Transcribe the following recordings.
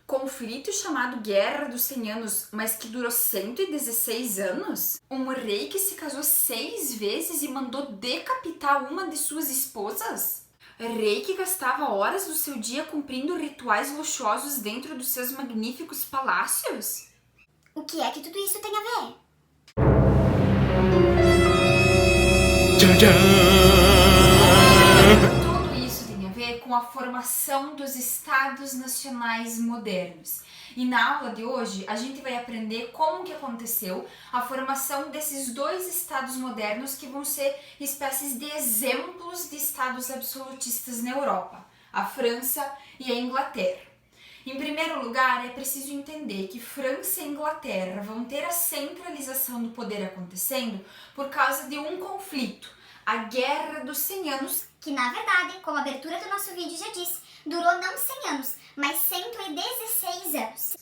Conflito chamado Guerra dos 100 Anos, mas que durou 116 anos? Um rei que se casou 6 vezes e mandou decapitar uma de suas esposas? Rei que gastava horas do seu dia cumprindo rituais luxuosos dentro dos seus magníficos palácios? O que é que tudo isso tem a ver? Tudo isso tem a ver com a formação dos Estados Nacionais modernos. E na aula de hoje a gente vai aprender como que aconteceu a formação desses dois estados modernos que vão ser espécies de exemplos de estados absolutistas na Europa, a França e a Inglaterra. Em primeiro lugar, é preciso entender que França e Inglaterra vão ter a centralização do poder acontecendo por causa de um conflito, a Guerra dos 100 Anos, Que na verdade, como a abertura do nosso vídeo já disse, durou não 100 anos, mas 116 anos.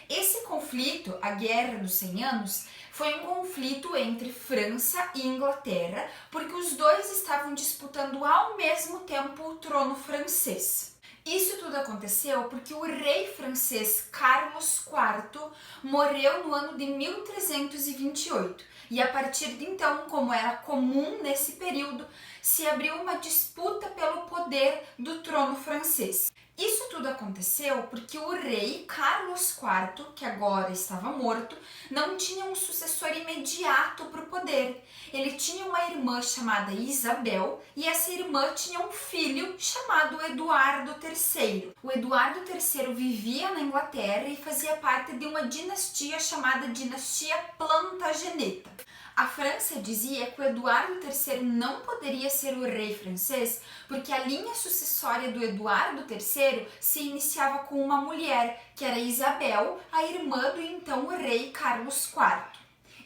Esse conflito, a Guerra dos 100 Anos, foi um conflito entre França e Inglaterra, porque os dois estavam disputando ao mesmo tempo o trono francês. Isso tudo aconteceu porque o rei francês Carlos IV morreu no ano de 1328 e a partir de então, como era comum nesse período, se abriu uma disputa pelo poder do trono francês. Isso tudo aconteceu porque o rei Carlos IV, que agora estava morto, não tinha um sucessor imediato para o poder. Ele tinha uma irmã chamada Isabel e essa irmã tinha um filho chamado Eduardo III. O Eduardo III vivia na Inglaterra e fazia parte de uma dinastia chamada Dinastia Plantageneta. A França dizia que o Eduardo III não poderia ser o rei francês porque a linha sucessória do Eduardo III se iniciava com uma mulher, que era Isabel, a irmã do então rei Carlos IV.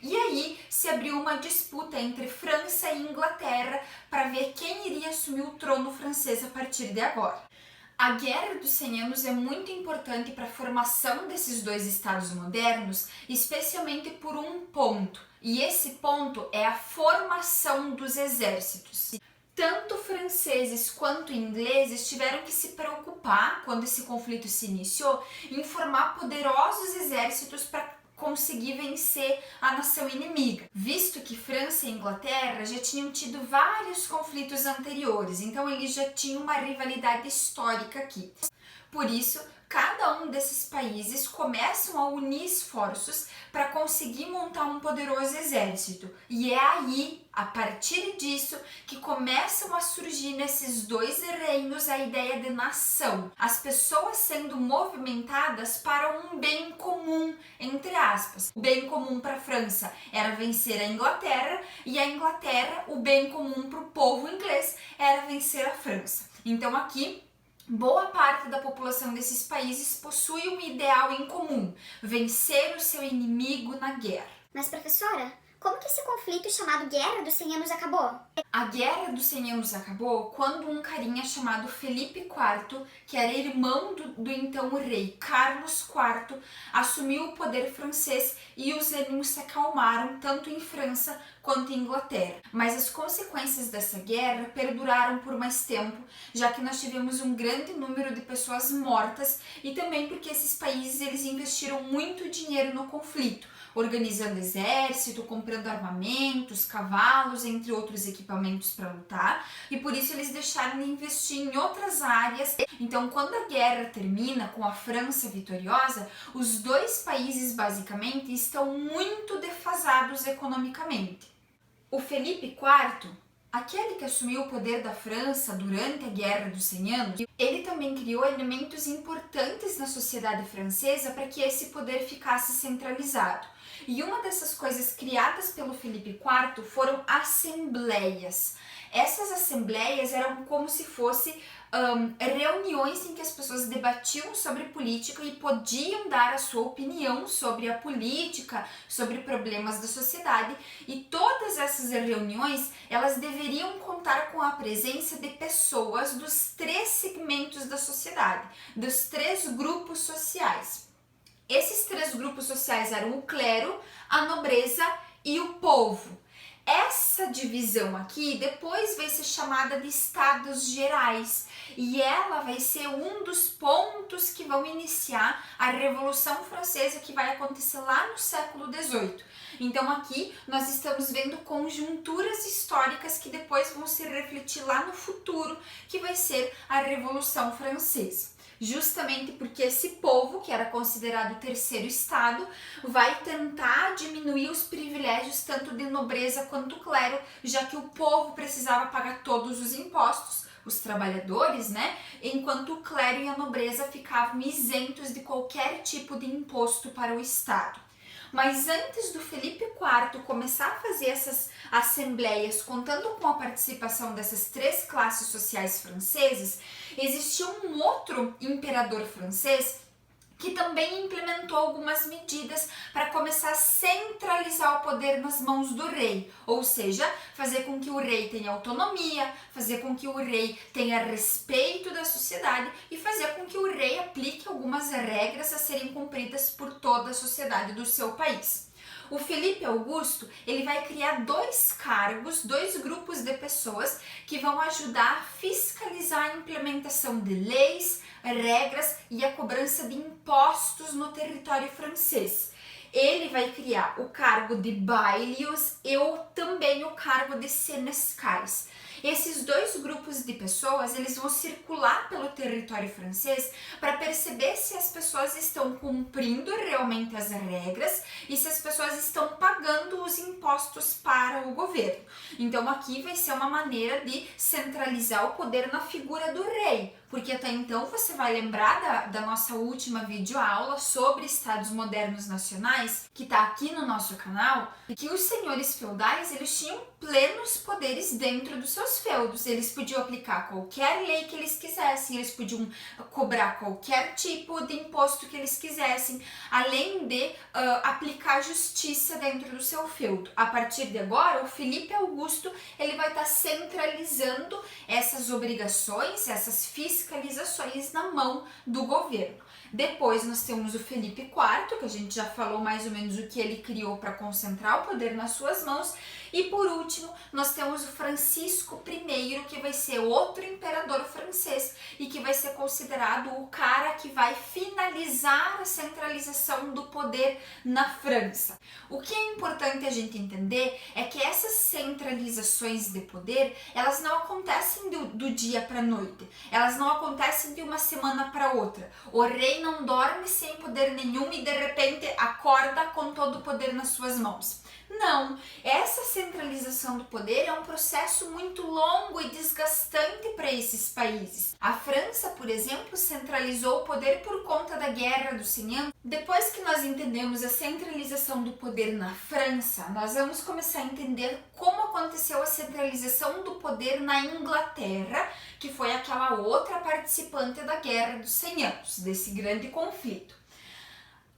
E aí se abriu uma disputa entre França e Inglaterra para ver quem iria assumir o trono francês a partir de agora. A Guerra dos 100 Anos é muito importante para a formação desses dois estados modernos, especialmente por um ponto, e esse ponto é a formação dos exércitos. Tanto franceses quanto ingleses tiveram que se preocupar, quando esse conflito se iniciou, em formar poderosos exércitos para conseguir vencer a nação inimiga, visto que França e Inglaterra já tinham tido vários conflitos anteriores, então eles já tinham uma rivalidade histórica aqui. Por isso, cada um desses países começam a unir esforços para conseguir montar um poderoso exército. E é aí, a partir disso, que começam a surgir nesses dois reinos a ideia de nação. As pessoas sendo movimentadas para um bem comum, entre aspas. O bem comum para a França era vencer a Inglaterra e a Inglaterra, o bem comum para o povo inglês, era vencer a França. Então aqui, boa parte da população desses países possui um ideal em comum, vencer o seu inimigo na guerra. Mas professora, como que esse conflito chamado Guerra dos 100 Anos acabou? A Guerra dos 100 Anos acabou quando um carinha chamado Felipe IV, que era irmão do então rei Carlos IV, assumiu o poder francês e os ânimos se acalmaram tanto em França quanto em Inglaterra. Mas as consequências dessa guerra perduraram por mais tempo, já que nós tivemos um grande número de pessoas mortas e também porque esses países eles investiram muito dinheiro no conflito, organizando exército, comprando armamentos, cavalos, entre outros equipamentos para lutar, e por isso eles deixaram de investir em outras áreas. Então, quando a guerra termina com a França vitoriosa, os dois países basicamente estão muito defasados economicamente. O Felipe IV, aquele que assumiu o poder da França durante a Guerra dos 100 Anos, ele também criou elementos importantes na sociedade francesa para que esse poder ficasse centralizado. E uma dessas coisas criadas pelo Felipe IV foram assembleias. Essas assembleias eram como se fossem reuniões em que as pessoas debatiam sobre política e podiam dar a sua opinião sobre a política, sobre problemas da sociedade, e todas essas reuniões elas deveriam contar com a presença de pessoas dos 3 segmentos da sociedade, dos 3 grupos sociais. Esses 3 grupos sociais eram o clero, a nobreza e o povo. Essa divisão aqui depois vai ser chamada de Estados Gerais e ela vai ser um dos pontos que vão iniciar a Revolução Francesa, que vai acontecer lá no século XVIII. Então aqui nós estamos vendo conjunturas históricas que depois vão se refletir lá no futuro, que vai ser a Revolução Francesa. Justamente porque esse povo, que era considerado o terceiro estado, vai tentar diminuir os privilégios tanto de nobreza quanto clero, já que o povo precisava pagar todos os impostos, os trabalhadores, né? Enquanto o clero e a nobreza ficavam isentos de qualquer tipo de imposto para o estado. Mas antes do Felipe IV começar a fazer essas assembleias, contando com a participação dessas três classes sociais francesas, existia um outro imperador francês que também implementou algumas medidas para começar a centralizar o poder nas mãos do rei, ou seja, fazer com que o rei tenha autonomia, fazer com que o rei tenha respeito da sociedade e fazer com que o rei aplique algumas regras a serem cumpridas por toda a sociedade do seu país. O Felipe Augusto, ele vai criar dois cargos, dois grupos de pessoas que vão ajudar a fiscalizar a implementação de leis, regras e a cobrança de impostos no território francês. Ele vai criar o cargo de bailios e também o cargo de senescais. Esses dois grupos de pessoas, eles vão circular pelo território francês para perceber se as pessoas estão cumprindo realmente as regras e se as pessoas estão pagando os impostos para o governo. Então aqui vai ser uma maneira de centralizar o poder na figura do rei, porque até então você vai lembrar da nossa última videoaula sobre estados modernos nacionais, que está aqui no nosso canal, e que os senhores feudais, eles tinham plenos poderes dentro dos seus feudos. Eles podiam aplicar qualquer lei que eles quisessem, eles podiam cobrar qualquer tipo de imposto que eles quisessem, além de aplicar justiça dentro do seu feudo. A partir de agora, o Felipe Augusto, ele vai estar centralizando essas obrigações, essas fiscalizações na mão do governo. Depois nós temos o Felipe IV, que a gente já falou mais ou menos o que ele criou para concentrar o poder nas suas mãos. E por último, nós temos o Francisco I, que vai ser outro imperador francês e que vai ser considerado o cara que vai finalizar a centralização do poder na França. O que é importante a gente entender é que essas centralizações de poder, elas não acontecem do dia para a noite, elas não acontecem de uma semana para outra. O rei não dorme sem poder nenhum e de repente acorda com todo o poder nas suas mãos. Não, essa centralização do poder é um processo muito longo e desgastante para esses países. A França, por exemplo, centralizou o poder por conta da Guerra dos 100 Anos. Depois que nós entendemos a centralização do poder na França, nós vamos começar a entender como aconteceu a centralização do poder na Inglaterra, que foi aquela outra participante da Guerra dos 100 Anos, desse grande conflito.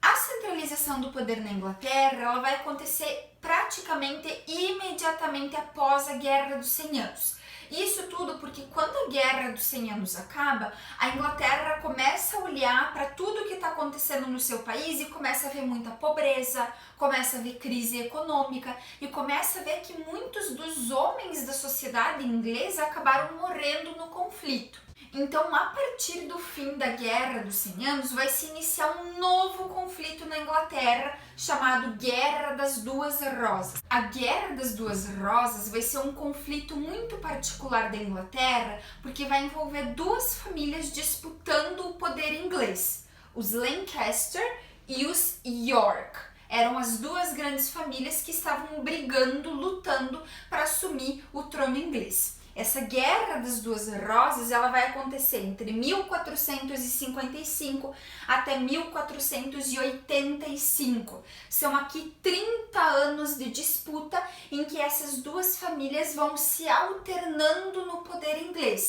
A centralização do poder na Inglaterra, ela vai acontecer praticamente imediatamente após a Guerra dos 100 Anos. Isso tudo porque quando a Guerra dos 100 Anos acaba, a Inglaterra começa a olhar para tudo que está acontecendo no seu país e começa a ver muita pobreza, começa a ver crise econômica e começa a ver que muitos dos homens da sociedade inglesa acabaram morrendo no conflito. Então, a partir do fim da Guerra dos 100 Anos, vai se iniciar um novo conflito na Inglaterra, chamado Guerra das Duas Rosas. A Guerra das Duas Rosas vai ser um conflito muito particular da Inglaterra, porque vai envolver duas famílias disputando o poder inglês, os Lancaster e os York. Eram as duas grandes famílias que estavam brigando, lutando para assumir o trono inglês. Essa Guerra das Duas Rosas, ela vai acontecer entre 1455 até 1485. São aqui 30 anos de disputa em que essas duas famílias vão se alternando no poder inglês.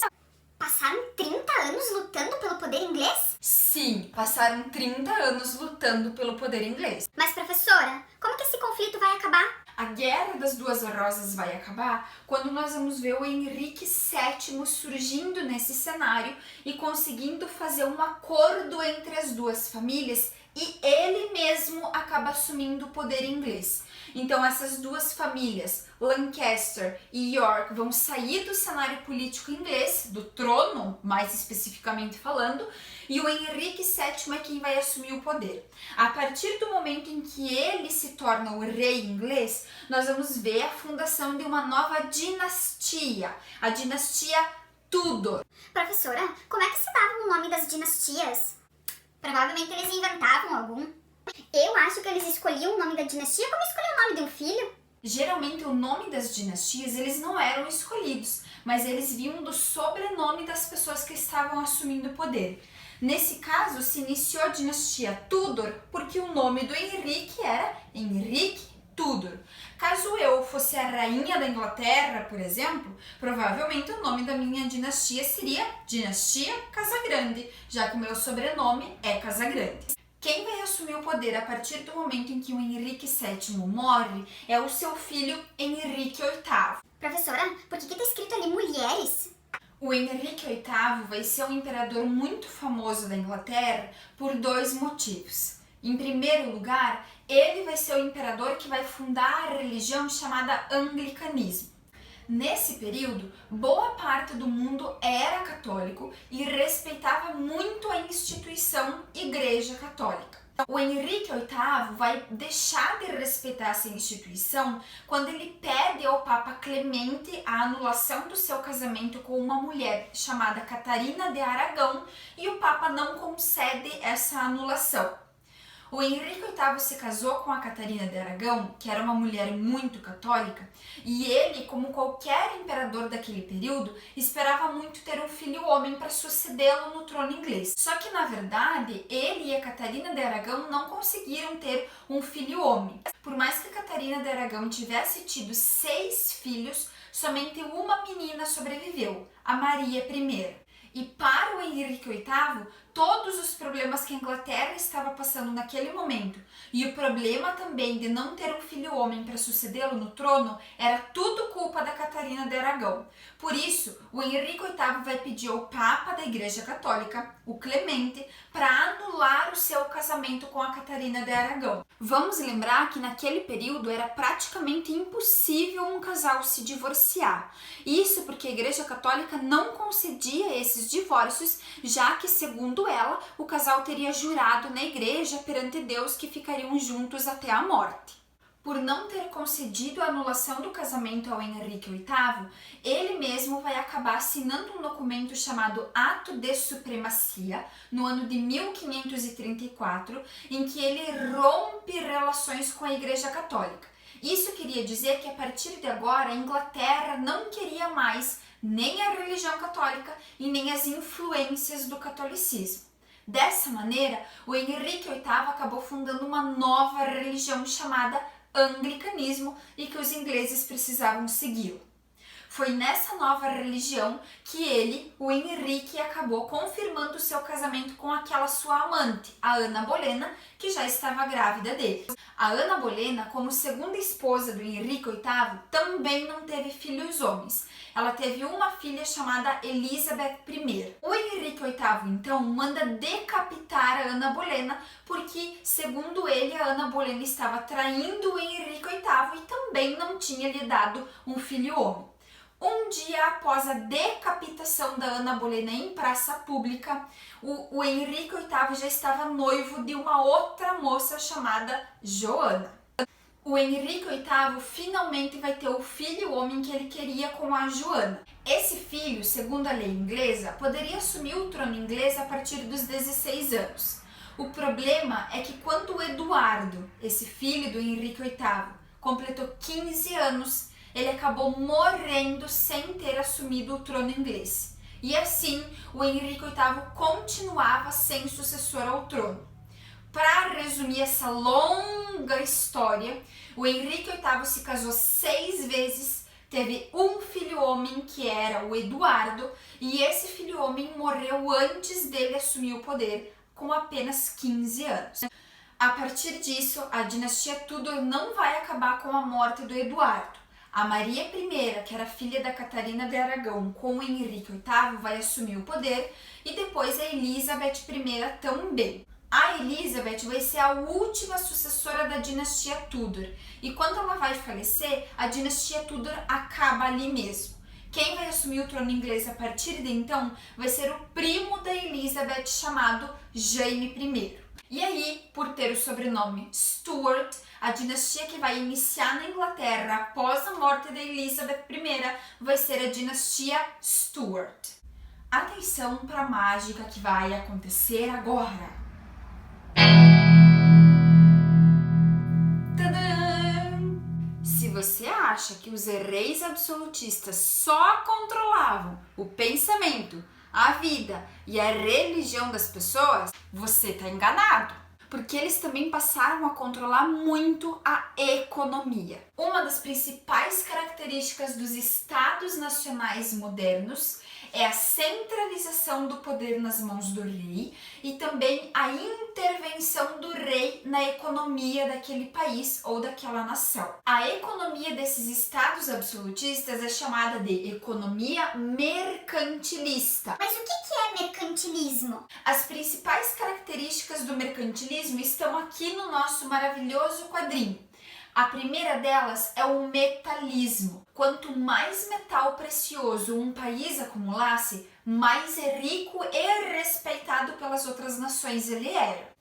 Passaram 30 anos lutando pelo poder inglês? Sim, passaram 30 anos lutando pelo poder inglês. Mas professora, como que esse conflito vai acabar? A Guerra das Duas Rosas vai acabar quando nós vamos ver o Henrique VII surgindo nesse cenário e conseguindo fazer um acordo entre as duas famílias e ele mesmo acaba assumindo o poder inglês. Então essas duas famílias, Lancaster e York, vão sair do cenário político inglês, do trono, mais especificamente falando, e o Henrique VII é quem vai assumir o poder. A partir do momento em que ele se torna o rei inglês, nós vamos ver a fundação de uma nova dinastia, a dinastia Tudor. Professora, como é que se dava o nome das dinastias? Provavelmente eles inventavam algum. Eu acho que eles escolhiam o nome da dinastia como escolher o nome de um filho. Geralmente o nome das dinastias eles não eram escolhidos, mas eles vinham do sobrenome das pessoas que estavam assumindo o poder. Nesse caso, se iniciou a dinastia Tudor porque o nome do Henrique era Henrique Tudor. Caso eu fosse a rainha da Inglaterra, por exemplo, provavelmente o nome da minha dinastia seria Dinastia Casagrande, já que o meu sobrenome é Casagrande. Quem vai assumir o poder a partir do momento em que o Henrique VII morre é o seu filho Henrique VIII. Professora, por que está escrito ali mulheres? O Henrique VIII vai ser um imperador muito famoso da Inglaterra por dois motivos. Em primeiro lugar, ele vai ser o imperador que vai fundar a religião chamada Anglicanismo. Nesse período, boa parte do mundo era católico e respeitava muito a instituição Igreja Católica. O Henrique VIII vai deixar de respeitar essa instituição quando ele pede ao Papa Clemente a anulação do seu casamento com uma mulher chamada Catarina de Aragão e o Papa não concede essa anulação. O Henrique VIII se casou com a Catarina de Aragão, que era uma mulher muito católica, e ele, como qualquer imperador daquele período, esperava muito ter um filho homem para sucedê-lo no trono inglês. Só que, na verdade, ele e a Catarina de Aragão não conseguiram ter um filho homem. Por mais que a Catarina de Aragão tivesse tido 6 filhos, somente uma menina sobreviveu, a Maria I. E para o Henrique VIII, todos os problemas que a Inglaterra estava passando naquele momento e o problema também de não ter um filho homem para sucedê-lo no trono era tudo culpa da Catarina de Aragão. Por isso, o Henrique VIII vai pedir ao Papa da Igreja Católica, o Clemente, para anular o seu casamento com a Catarina de Aragão. Vamos lembrar que naquele período era praticamente impossível um casal se divorciar. Isso porque a Igreja Católica não concedia esses divórcios, já que, segundo ela, o casal teria jurado na igreja perante Deus que ficariam juntos até a morte. Por não ter concedido a anulação do casamento ao Henrique VIII, ele mesmo vai acabar assinando um documento chamado Ato de Supremacia, no ano de 1534, em que ele rompe relações com a Igreja Católica. Isso queria dizer que a partir de agora a Inglaterra não queria mais nem a religião católica e nem as influências do catolicismo. Dessa maneira, o Henrique VIII acabou fundando uma nova religião chamada Anglicanismo e que os ingleses precisavam segui-lo. Foi nessa nova religião que ele, o Henrique, acabou confirmando seu casamento com aquela sua amante, a Ana Bolena, que já estava grávida dele. A Ana Bolena, como segunda esposa do Henrique VIII, também não teve filhos homens. Ela teve uma filha chamada Elizabeth I. O Henrique VIII, então, manda decapitar a Ana Bolena porque, segundo ele, a Ana Bolena estava traindo o Henrique VIII e também não tinha lhe dado um filho homem. Um dia após a decapitação da Ana Bolena em praça pública, o Henrique VIII já estava noivo de uma outra moça chamada Joana. O Henrique VIII finalmente vai ter o filho homem que ele queria com a Joana. Esse filho, segundo a lei inglesa, poderia assumir o trono inglês a partir dos 16 anos. O problema é que quando o Eduardo, esse filho do Henrique VIII, completou 15 anos, ele acabou morrendo sem ter assumido o trono inglês. E assim, o Henrique VIII continuava sem sucessor ao trono. Para resumir essa longa história, o Henrique VIII se casou 6 vezes, teve um filho homem que era o Eduardo, e esse filho homem morreu antes dele assumir o poder, com apenas 15 anos. A partir disso, a dinastia Tudor não vai acabar com a morte do Eduardo. A Maria I, que era filha da Catarina de Aragão, com o Henrique VIII, vai assumir o poder e depois a Elizabeth I também. A Elizabeth vai ser a última sucessora da dinastia Tudor. E quando ela vai falecer, a dinastia Tudor acaba ali mesmo. Quem vai assumir o trono inglês a partir de então vai ser o primo da Elizabeth, chamado Jaime I. E aí, por ter o sobrenome Stuart, a dinastia que vai iniciar na Inglaterra após a morte da Elizabeth I vai ser a dinastia Stuart. Atenção para a mágica que vai acontecer agora! Tadã! Se você acha que os reis absolutistas só controlavam o pensamento, a vida e a religião das pessoas, você está enganado. Porque eles também passaram a controlar muito a economia. Uma das principais características dos estados nacionais modernos é a centralização do poder nas mãos do rei e também a intervenção do rei na economia daquele país ou daquela nação. A economia desses estados absolutistas é chamada de economia mercantilista. Mas o que é mercantilismo? As principais características do mercantilismo estão aqui no nosso maravilhoso quadrinho. A primeira delas é o metalismo. Quanto mais metal precioso um país acumulasse, mais rico e respeitado pelas outras nações ele era.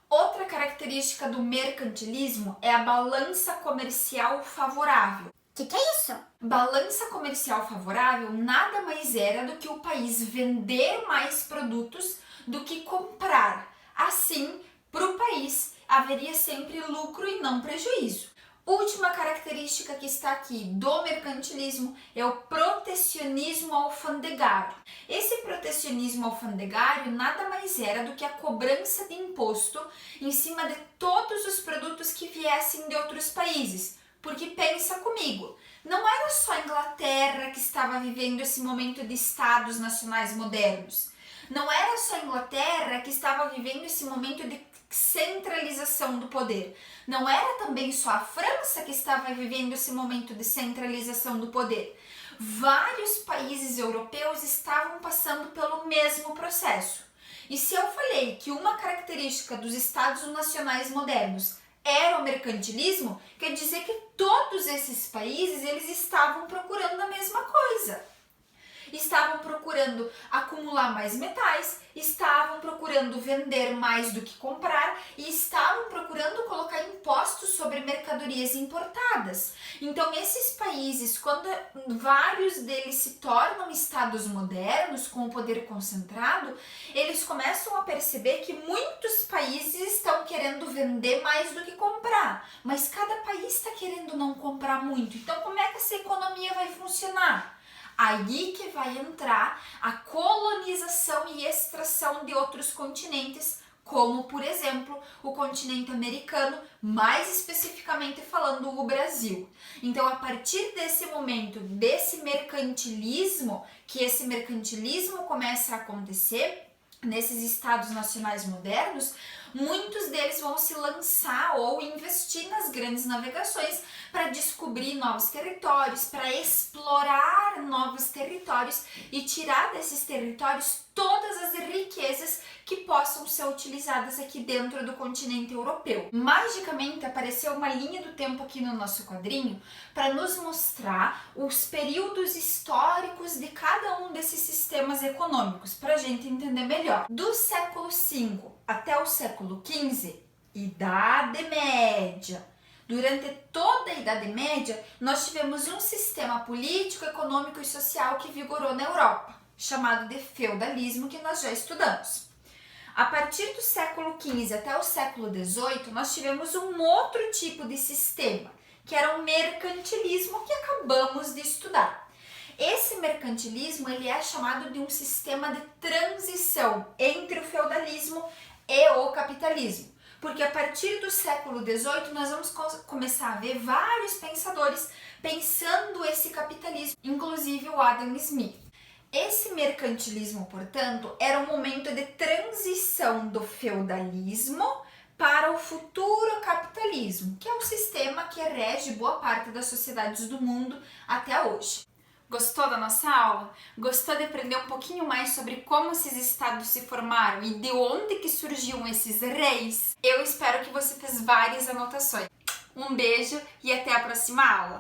Outra característica do mercantilismo é a balança comercial favorável. O que é isso? Balança comercial favorável nada mais era do que o país vender mais produtos do que comprar. Assim, para o país haveria sempre lucro e não prejuízo. Última característica que está aqui do mercantilismo é o protecionismo alfandegário. Esse protecionismo alfandegário nada mais era do que a cobrança de imposto em cima de todos os produtos que viessem de outros países. Porque pensa comigo, não era só a Inglaterra que estava vivendo esse momento de estados nacionais modernos. Não era só a Inglaterra que estava vivendo esse momento de centralização do poder. Não era também só a França que estava vivendo esse momento de centralização do poder. Vários países europeus estavam passando pelo mesmo processo. E se eu falei que uma característica dos estados nacionais modernos era o mercantilismo, quer dizer que todos esses países eles estavam procurando a mesma coisa. Estavam procurando acumular mais metais, estavam procurando vender mais do que comprar e estavam procurando colocar impostos sobre mercadorias importadas. Então, esses países, quando vários deles se tornam estados modernos, com o poder concentrado, eles começam a perceber que muitos países estão querendo vender mais do que comprar, mas cada país está querendo não comprar muito. Então, como é que essa economia vai funcionar? Aí que vai entrar a colonização e extração de outros continentes, como, por exemplo, o continente americano, mais especificamente falando o Brasil. Então, a partir desse momento, desse mercantilismo, que esse mercantilismo começa a acontecer nesses estados nacionais modernos, muitos deles vão se lançar ou investir nas grandes navegações para descobrir novos territórios, para explorar novos territórios e tirar desses territórios todas as riquezas que possam ser utilizadas aqui dentro do continente europeu. Magicamente apareceu uma linha do tempo aqui no nosso quadrinho para nos mostrar os períodos históricos de cada um desses sistemas econômicos, para a gente entender melhor. Do século V até o século XV, Idade Média. Durante toda a Idade Média, nós tivemos um sistema político, econômico e social que vigorou na Europa, chamado de feudalismo, que nós já estudamos. A partir do século XV até o século XVIII, nós tivemos um outro tipo de sistema, que era o mercantilismo, que acabamos de estudar. Esse mercantilismo ele é chamado de um sistema de transição entre o feudalismo e o capitalismo. Porque a partir do século XVIII nós vamos começar a ver vários pensadores pensando esse capitalismo, inclusive o Adam Smith. Esse mercantilismo, portanto, era um momento de transição do feudalismo para o futuro capitalismo, que é o sistema que rege boa parte das sociedades do mundo até hoje. Gostou da nossa aula? Gostou de aprender um pouquinho mais sobre como esses estados se formaram e de onde que surgiam esses reis? Eu espero que você fez várias anotações. Um beijo e até a próxima aula!